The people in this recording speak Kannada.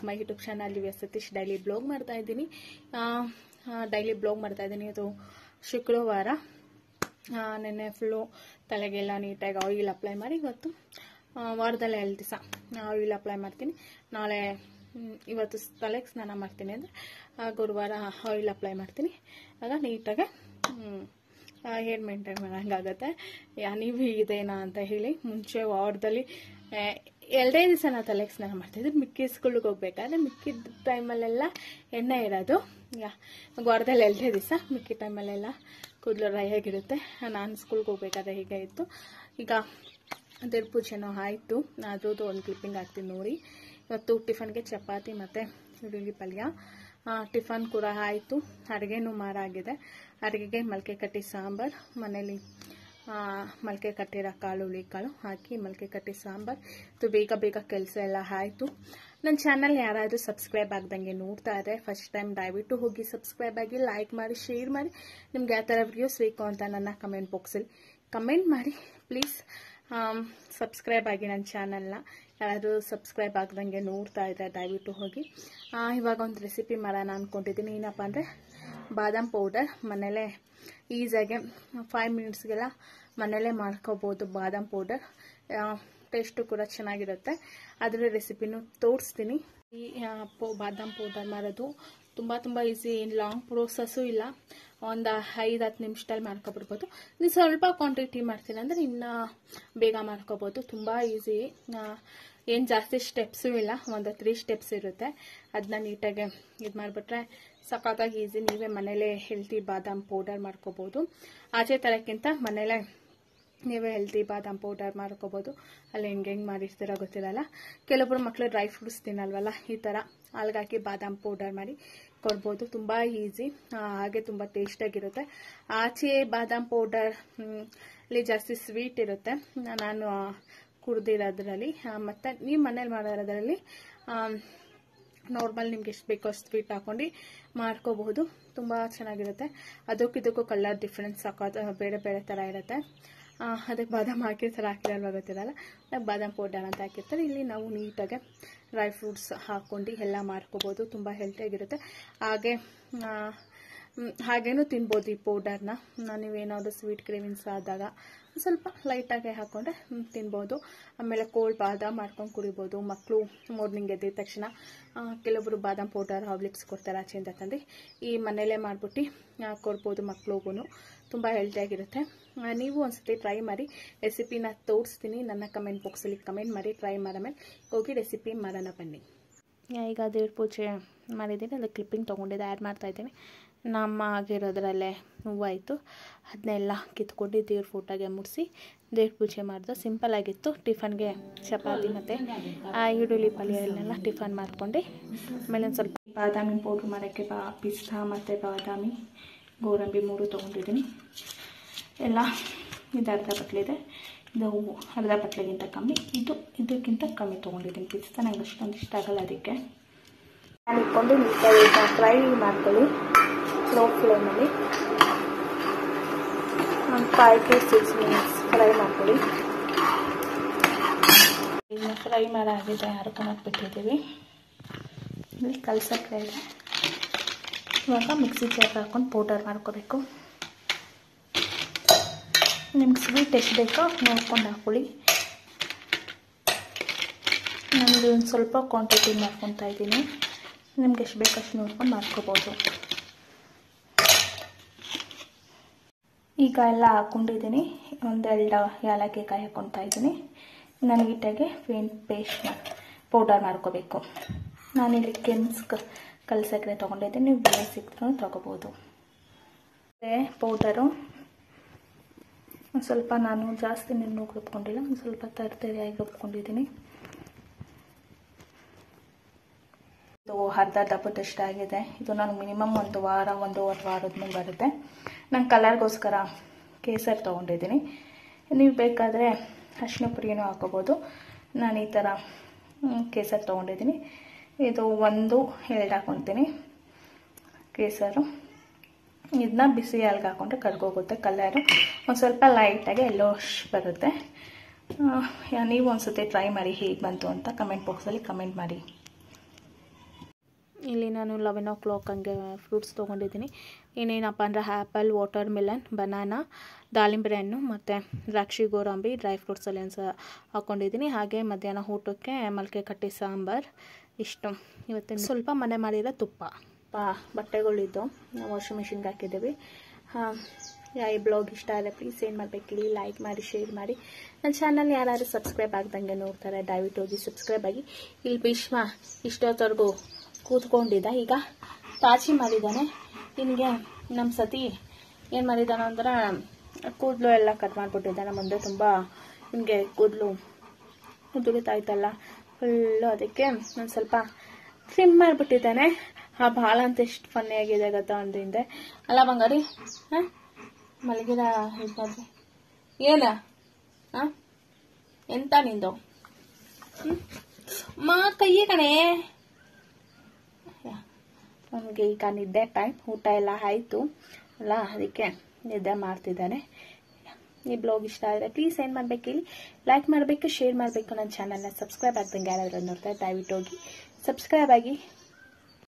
To my YouTube channel Divya Satish. Daily blog ಮಾಡ್ತಾ ಇದ್ದೀನಿ. ಇದು ಶುಕ್ರವಾರ. ನೆನ್ನೆ ಫುಲ್ಲು ತಲೆಗೆಲ್ಲ ನೀಟಾಗಿ ಆಯಿಲ್ ಅಪ್ಲೈ ಮಾಡಿ, ಇವತ್ತು ವಾರದಲ್ಲೇ 2 ದಿವಸ ಆಯಿಲ್ ಅಪ್ಲೈ ಮಾಡ್ತೀನಿ. ನಾಳೆ ಇವತ್ತು ತಲೆಗೆ ಸ್ನಾನ ಮಾಡ್ತೀನಿ ಅಂದರೆ ಗುರುವಾರ ಆಯಿಲ್ ಅಪ್ಲೈ ಮಾಡ್ತೀನಿ. ಆಗ ನೀಟಾಗಿ ಹೇರ್ ಮೇಂಟೈನ್ ಮಾಡೋಂಗಾಗತ್ತೆ. ನೀವು ಇದೇನಾ ಅಂತ ಹೇಳಿ. ಮುಂಚೆ ವಾರದಲ್ಲಿ 2 ದಿವಸ ನಾವು ತಲೆಗೆ ಸ್ನಾನ ಮಾಡ್ತಾಯಿದ್ವಿ. ಮಿಕ್ಕಿ ಸ್ಕೂಲ್ಗೆ ಹೋಗ್ಬೇಕಾದ್ರೆ ಮಿಕ್ಕಿದ ಟೈಮಲ್ಲೆಲ್ಲ ಎಣ್ಣೆ ಇರೋದು. ವಾರದಲ್ಲಿ 2 ದಿವಸ, ಮಿಕ್ಕಿ ಟೈಮಲ್ಲೆಲ್ಲ ಕೂದಲು ಡ್ರೈ ಆಗಿರುತ್ತೆ. ನಾನು ಸ್ಕೂಲ್ಗೆ ಹೋಗ್ಬೇಕಾದ್ರೆ ಹೀಗೆ ಇತ್ತು. ಈಗ ದೇವ್ರ ಪೂಜೆನೂ ಆಯಿತು. ಅದ್ರದ್ದು ಒಂದು ಕ್ಲಿಪ್ಪಿಂಗ್ ಹಾಕ್ತೀನಿ ನೋಡಿ. ಇವತ್ತು ಟಿಫನ್ಗೆ ಚಪಾತಿ ಮತ್ತು ಈರುಳ್ಳಿ ಪಲ್ಯ. ಟಿಫನ್ ಕೂಡ ಆಯಿತು. ಅಡುಗೆನೂ ಮಾರಾಗಿದೆ. ಅಡುಗೆಗೆ ಮೊಳಕೆ ಕಟ್ಟಿ ಸಾಂಬಾರು, ಮನೇಲಿ ಮೊಳಕೆ ಕಟ್ಟಿರೋ ಕಾಳು, ಹುಳಿ ಕಾಳು ಹಾಕಿ ಮೊಳಕೆ ಕಟ್ಟಿ ಸಾಂಬಾರು. ಇದು ಬೇಗ ಬೇಗ ಕೆಲಸ ಎಲ್ಲ ಆಯಿತು. ನನ್ನ ಚಾನಲ್ ಯಾರಾದರೂ ಸಬ್ಸ್ಕ್ರೈಬ್ ಆಗ್ದಂಗೆ ನೋಡ್ತಾ ಇದ್ದರೆ ಫಸ್ಟ್ ಟೈಮ್ ದಯವಿಟ್ಟು ಹೋಗಿ ಸಬ್ಸ್ಕ್ರೈಬ್ ಆಗಿ, ಲೈಕ್ ಮಾಡಿ, ಶೇರ್ ಮಾಡಿ. ನಿಮ್ಗೆ ಯಾವ ಥರ ವಿಡಿಯೋಸ್ ಬೇಕು ಅಂತ ನನ್ನ ಕಮೆಂಟ್ ಬಾಕ್ಸಲ್ಲಿ ಕಮೆಂಟ್ ಮಾಡಿ ಪ್ಲೀಸ್. ಸಬ್ಸ್ಕ್ರೈಬ್ ಆಗಿ ನನ್ನ ಚಾನಲ್ನ. ಯಾರಾದರೂ ಸಬ್ಸ್ಕ್ರೈಬ್ ಆಗ್ದಂಗೆ ನೋಡ್ತಾ ಇದ್ದರೆ ದಯವಿಟ್ಟು ಹೋಗಿ. ಇವಾಗ ಒಂದು ರೆಸಿಪಿ ಮಾಡೋಣ ಅಂದ್ಕೊಂಡಿದ್ದೀನಿ. ಏನಪ್ಪ ಅಂದರೆ ಬಾದಾಮ್ ಪೌಡರ್ ಮನೇಲೇ ಈಸಿಯಾಗಿ 5 ಮಿನಿಟ್ಸ್ಗೆಲ್ಲ ಮನೇಲೇ ಮಾಡ್ಕೋಬೋದು. ಬಾದಾಮ್ ಪೌಡರ್ ಟೇಸ್ಟು ಕೂಡ ಚೆನ್ನಾಗಿರುತ್ತೆ. ಅದರ ರೆಸಿಪಿನೂ ತೋರಿಸ್ತೀನಿ. ಈ ಬಾದಾಮ್ ಪೌಡರ್ ಮಾಡೋದು ತುಂಬ ಈಸಿ. ಲಾಂಗ್ ಪ್ರೋಸೆಸ್ಸು ಇಲ್ಲ. ಒಂದು 5-10 ನಿಮಿಷದಲ್ಲಿ ಮಾಡ್ಕೊಬಿಡ್ಬೋದು. ನೀವು ಸ್ವಲ್ಪ ಕ್ವಾಂಟಿಟಿ ಮಾಡ್ತೀನಿ ಅಂದರೆ ಇನ್ನೂ ಬೇಗ ಮಾಡ್ಕೋಬೋದು. ತುಂಬ ಈಸಿ. ಏನು ಜಾಸ್ತಿ ಸ್ಟೆಪ್ಸು ಇಲ್ಲ. ಒಂದು 3 ಸ್ಟೆಪ್ಸ್ ಇರುತ್ತೆ. ಅದನ್ನ ನೀಟಾಗಿ ಇದು ಮಾಡಿಬಿಟ್ರೆ ಸಖತ್ತಾಗಿ ಈಸಿ. ನೀವೇ ಮನೇಲೇ ಹೆಲ್ತಿ ಬಾದಾಮ್ ಪೌಡರ್ ಮಾಡ್ಕೋಬೋದು. ಆಚೆ ತರಕ್ಕಿಂತ ಮನೇಲೇ ನೀವೇ ಹೆಲ್ತಿ ಬಾದಾಮ್ ಪೌಡರ್ ಮಾಡ್ಕೋಬೋದು. ಅಲ್ಲಿ ಹೆಂಗೆ ಮಾಡಿರ್ತೀರೋ ಗೊತ್ತಿರಲ್ಲ. ಕೆಲವೊಬ್ರು ಮಕ್ಕಳು ಡ್ರೈ ಫ್ರೂಟ್ಸ್ ತಿನ್ನಲ್ವಲ್ಲ, ಈ ಥರ ಹಾಲ್ಗಾಕಿ ಬಾದಾಮ್ ಪೌಡರ್ ಮಾಡಿ ಕೊಡ್ಬೋದು. ತುಂಬ ಈಸಿ, ಹಾಗೆ ತುಂಬ ಟೇಸ್ಟಾಗಿರುತ್ತೆ. ಆಚೆ ಬಾದಾಮ್ ಪೌಡರ್ ಅಲ್ಲಿ ಜಾಸ್ತಿ ಸ್ವೀಟ್ ಇರುತ್ತೆ. ನಾನು ಕುಡ್ದಿರೋದ್ರಲ್ಲಿ ಮತ್ತು ನೀವು ಮನೇಲಿ ಮಾಡೋದ್ರಲ್ಲಿ ನಾರ್ಮಲ್ ನಿಮ್ಗೆ ಎಷ್ಟು ಬೇಕೋ ಅಷ್ಟು ಸ್ವೀಟ್ ಹಾಕೊಂಡು ಮಾಡ್ಕೋಬಹುದು. ತುಂಬ ಚೆನ್ನಾಗಿರುತ್ತೆ. ಅದಕ್ಕೂ ಕಲರ್ ಡಿಫ್ರೆನ್ಸ್ ಬೇರೆ ಬೇರೆ ಥರ ಇರುತ್ತೆ. ಅದಕ್ಕೆ ಬಾದಾಮ್ ಹಾಕಿರ್ತಾರೆ, ಹಾಕಿರಲ್ವ ಗೊತ್ತಿರಲ್ಲ. ಬಾದಾಮ್ ಪೌಡರ್ ಅಂತ ಹಾಕಿರ್ತಾರೆ. ಇಲ್ಲಿ ನಾವು ನೀಟಾಗಿ ಡ್ರೈ ಫ್ರೂಟ್ಸ್ ಹಾಕ್ಕೊಂಡು ಎಲ್ಲ ಮಾಡ್ಕೋಬೋದು. ತುಂಬ ಹೆಲ್ತಿಯಾಗಿರುತ್ತೆ. ಹಾಗೇನೂ ತಿನ್ಬೋದು ಈ ಪೌಡರ್ನ. ನೀವೇನಾದರೂ ಸ್ವೀಟ್ ಕ್ರೇವಿಂಗ್ಸ್ ಆದಾಗ ಸ್ವಲ್ಪ ಲೈಟಾಗಿ ಹಾಕ್ಕೊಂಡ್ರೆ ತಿನ್ಬೋದು. ಆಮೇಲೆ ಕೋಲ್ಡ್ ಬಾದಾಮ್ ಮಾಡ್ಕೊಂಡು ಕುಡಿಬೋದು. ಮಕ್ಕಳು ಮಾರ್ನಿಂಗ್ ಎದ್ದಿದ ತಕ್ಷಣ ಕೆಲವೊಬ್ರು ಬಾದಾಮ್ ಪೌಡರ್ ಹಾರ್ಲಿಕ್ಸ್ ಕೊಡ್ತಾರೆ ಆಚೆಯಿಂದ ತಂದು. ಈ ಮನೇಲೇ ಮಾಡಿಬಿಟ್ಟು ಕೊಡ್ಬೋದು ಮಕ್ಳಿಗೂ. ತುಂಬ ಹೆಲ್ತಿಯಾಗಿರುತ್ತೆ. ನೀವು ಒಂದ್ಸತಿ ಟ್ರೈ ಮಾಡಿ. ರೆಸಿಪಿನ ತೋರಿಸ್ತೀನಿ. ನನ್ನ ಕಮೆಂಟ್ ಬಾಕ್ಸಲ್ಲಿ ಕಮೆಂಟ್ ಮಾಡಿ. ಟ್ರೈ ಮಾಡಾಮೇಲೆ ಹೋಗಿ ರೆಸಿಪಿ ಮಾಡೋಣ ಬನ್ನಿ. ಈಗ ದೇವ್ರ ಪೂಜೆ ಮಾಡಿದ್ದೀನಿ. ಅದು ಕ್ಲಿಪ್ಪಿಂಗ್ ತೊಗೊಂಡಿದ್ದೆ, ಆ್ಯಡ್ ಮಾಡ್ತಾಯಿದ್ದೀನಿ. ನಮ್ಮ ಆಗಿರೋದ್ರಲ್ಲೇ ಹೂವಾಯಿತು. ಅದನ್ನೆಲ್ಲ ಕಿತ್ಕೊಂಡು ದೇವ್ರ ಫೋಟೋಗೆ ಮುಡಿಸಿ ದೇವ್ರ ಪೂಜೆ ಮಾಡಿದ್ರು. ಸಿಂಪಲ್ಲಾಗಿತ್ತು. ಟಿಫನ್ಗೆ ಚಪಾತಿ ಮತ್ತು ಈರುಳ್ಳಿ ಪಲ್ಯ ಎಲ್ಲೆಲ್ಲ ಟಿಫನ್ ಮಾಡ್ಕೊಂಡು ಆಮೇಲೆ ಒಂದು ಸ್ವಲ್ಪ ಬಾದಾಮಿ ಪೌಡ್ರ್ ಮಾಡೋಕ್ಕೆ ಪಿಸ್ತಾ ಮತ್ತು ಬಾದಾಮಿ, ಗೋಡಂಬಿ 3 ತೊಗೊಂಡಿದ್ದೀನಿ. ಎಲ್ಲ ಇದು ಅರ್ಧ ಬಟ್ಲಿದೆ. ಇದು ಅರ್ಧ ಬಟ್ಲಿಗಿಂತ ಕಮ್ಮಿ. ಇದಕ್ಕಿಂತ ಕಮ್ಮಿ ತೊಗೊಂಡಿದ್ದೀನಿ. ಪಿಸ್ತಾ ನಂಗೆ ಅಷ್ಟೊಂದು ಇಷ್ಟ ಆಗಲ್ಲ. ಅದಕ್ಕೆ ನಾನು ಇಟ್ಕೊಂಡು ನೀಟಾಗಿ ಫ್ರೈ ಮಾಡ್ಕೊಳ್ಳಿ ಲೋ ಫ್ಲೇಮಲ್ಲಿ. ಒಂದು 5 to 6 ಮಿನಿಟ್ಸ್ ಫ್ರೈ ಮಾಡ್ಕೊಳ್ಳಿ. ಇನ್ನು ಫ್ರೈ ಮಾಡಾಗಿದೆ, ಹರ್ಕೊಳಕ್ಕೆ ಬಿಟ್ಟಿದ್ದೀವಿ. ಇಲ್ಲಿ ಕಲ್ಸಕ್ಕೆ ಇದೆ. ಇವಾಗ ಮಿಕ್ಸಿ ಜಾರ್ ಹಾಕ್ಕೊಂಡು ಪೌಡರ್ ಮಾಡ್ಕೋಬೇಕು. ನಿಮ್ಗೆ ಸ್ವೀಟ್ ಎಷ್ಟು ಬೇಕೋ ನೋಡ್ಕೊಂಡು ಹಾಕ್ಕೊಳ್ಳಿ. ನನಗೆ ಒಂದು ಸ್ವಲ್ಪ ಕ್ವಾಂಟಿಟಿ ಮಾಡ್ಕೊತಾ ಇದ್ದೀನಿ. ನಿಮ್ಗೆ ಎಷ್ಟು ಬೇಕೋ ಅಷ್ಟು ನೋಡ್ಕೊಂಡು ಮಾಡ್ಕೋಬೋದು. ಈಗ ಎಲ್ಲ ಹಾಕ್ಕೊಂಡಿದ್ದೀನಿ. 1-2 ಏಲಕ್ಕಿ ಕಾಯಿ ಹಾಕ್ಕೊತಾ ಇದ್ದೀನಿ. ನಾನು ನೀಟಾಗಿ ಪೇಸ್ಟ್ ಪೌಡರ್ ಮಾಡ್ಕೋಬೇಕು. ನಾನಿಲ್ಲಿ ಕಲ್ಸಕ್ಕರೆ ತೊಗೊಂಡಿದ್ದೀನಿ. ನೀವು ಬೇರೆ ಸಿಕ್ಕರೂ ತೊಗೋಬೋದು. ಪೌಡರು ಒಂದು ಸ್ವಲ್ಪ, ನಾನು ಜಾಸ್ತಿ ನೆನ್ನುಗೆ ರುಬ್ಕೊಂಡಿಲ್ಲ, ಒಂದು ಸ್ವಲ್ಪ ತರಿಯಾಗಿ ರುಬ್ಕೊಂಡಿದ್ದೀನಿ. ಇದು ಅರ್ಧ ಡಬ್ಬದಷ್ಟು ಆಗಿದೆ. ಇದು ನನಗೆ ಮಿನಿಮಮ್ 1 ವಾರ 1.5 ವಾರದ ಮೇಲೆ ಬರುತ್ತೆ. ನಾನು ಕಲರ್ಗೋಸ್ಕರ ಕೇಸರಿ ತೊಗೊಂಡಿದ್ದೀನಿ. ನೀವು ಬೇಕಾದರೆ ಅರಿಶಿನ ಪುಡಿನೂ ಹಾಕೋಬೋದು. ನಾನು ಈ ಥರ ಕೇಸರಿ ತೊಗೊಂಡಿದ್ದೀನಿ. ಇದು 1-2 ಹಾಕ್ಕೊತೀನಿ ಕೇಸರು. ಇದನ್ನ ಬಿಸಿ ಹಾಲ್ಗೆ ಹಾಕ್ಕೊಂಡ್ರೆ ಕರ್ಗೋಗುತ್ತೆ ಕಲರು. ಒಂದು ಸ್ವಲ್ಪ ಲೈಟಾಗಿ ಎಲ್ಲೋಶ್ ಬರುತ್ತೆ. ನೀವು ಒಂದ್ಸತಿ ಟ್ರೈ ಮಾಡಿ ಹೇಗೆ ಬಂತು ಅಂತ ಕಮೆಂಟ್ ಬಾಕ್ಸಲ್ಲಿ ಕಮೆಂಟ್ ಮಾಡಿ. ಇಲ್ಲಿ ನಾನು 11 o'clock ಹಂಗೆ ಫ್ರೂಟ್ಸ್ ತೊಗೊಂಡಿದ್ದೀನಿ. ಇನ್ನೇನಪ್ಪ ಅಂದರೆ ಆ್ಯಪಲ್, ವಾಟರ್ ಮೆಲನ್, ಬನಾನಾ, ದಾಳಿಂಬೆ ಹಣ್ಣು ಮತ್ತು ದ್ರಾಕ್ಷಿ, ಗೋಡಂಬಿ, ಡ್ರೈ ಫ್ರೂಟ್ಸಲ್ಲಿ ಹಾಕ್ಕೊಂಡಿದ್ದೀನಿ. ಹಾಗೆ ಮಧ್ಯಾಹ್ನ ಊಟಕ್ಕೆ ಮೊಳಕೆ ಕಟ್ಟಿ ಸಾಂಬಾರು. ಇಷ್ಟು ಇವತ್ತಿನ ಸ್ವಲ್ಪ ಮನೆ ಮಾಡಿರೋ ತುಪ್ಪ. ಬಟ್ಟೆಗಳಿದ್ದು ವಾಷಿಂಗ್ ಮಿಷಿನ್ಗೆ ಹಾಕಿದ್ದೀವಿ. ಈ ಬ್ಲಾಗ್ ಇಷ್ಟ ಆದರೆ ಪ್ಲೀಸ್ ಏನು ಮಾಡಬೇಕಿಲ್ಲಿ ಲೈಕ್ ಮಾಡಿ, ಶೇರ್ ಮಾಡಿ. ನನ್ನ ಚಾನಲ್ ಯಾರು ಸಬ್ಸ್ಕ್ರೈಬ್ ಆಗ್ದಂಗೆ ನೋಡ್ತಾರೆ ದಯವಿಟ್ಟು ಹೋಗಿ ಸಬ್ಸ್ಕ್ರೈಬ್ ಆಗಿ. ಇಲ್ಲಿ ಭೀಷ್ಮ ಇಷ್ಟೊತ್ತವರೆಗೂ ಕೂತ್ಕೊಂಡಿದ್ದ, ಈಗ ತಾಚಿ ಮಾಡಿದ್ದಾನೆ. ನಿನಗೆ ನಮ್ಮ ಸತಿ ಏನು ಮಾಡಿದ್ದಾನೆ ಅಂದ್ರೆ ಕೂದಲು ಎಲ್ಲ ಕಟ್ ಮಾಡಿಬಿಟ್ಟಿದ್ದಾನೆ. ಮುಂದೆ ತುಂಬ ನಿಮಗೆ ಕೂದಲು ಉದುರಿತಾ ಇತ್ತಲ್ಲ ಫುಲ್ಲು, ಅದಕ್ಕೆ ಒಂದು ಸ್ವಲ್ಪ ಟ್ರಿಮ್ ಮಾಡಿಬಿಟ್ಟಿದ್ದಾನೆ. ಆ ಭಾಳ ಅಂತ ಎಷ್ಟು ಫನ್ನಿ ಆಗಿದೆ ಗೊತ್ತಾ ಒಂದು ಹಿಂದೆ ಅಲ್ಲ ಬಂಗಾರಿ. ಹಾಂ ಮಲಗಿದ ಇದು ಏನ ಎಂತ ನಿಂದು ಮಾ ಕೈಯೇ ಕಣೆ. ನಮಗೆ ಈಗ ನಿದ್ದೆ ಟೈಮ್, ಊಟ ಎಲ್ಲ ಆಯಿತು ಅಲ್ಲ, ಅದಕ್ಕೆ ನಿದ್ದೆ ಮಾಡ್ತಿದ್ದಾನೆ. ಈ ಬ್ಲಾಗ್ ಇಷ್ಟ ಆದರೆ ಪ್ಲೀಸ್ ಏನು ಮಾಡಬೇಕು ಇಲ್ಲಿ ಲೈಕ್ ಮಾಡಬೇಕು, ಶೇರ್ ಮಾಡಬೇಕು. ನನ್ನ ಚಾನಲ್ನ ಸಬ್ಸ್ಕ್ರೈಬ್ ಆಗ್ದಂಗೆ ಯಾರಾದರೂ ನೋಡ್ತಾರೆ ದಯವಿಟ್ಟು ಹೋಗಿ ಸಬ್ಸ್ಕ್ರೈಬ್ ಆಗಿ.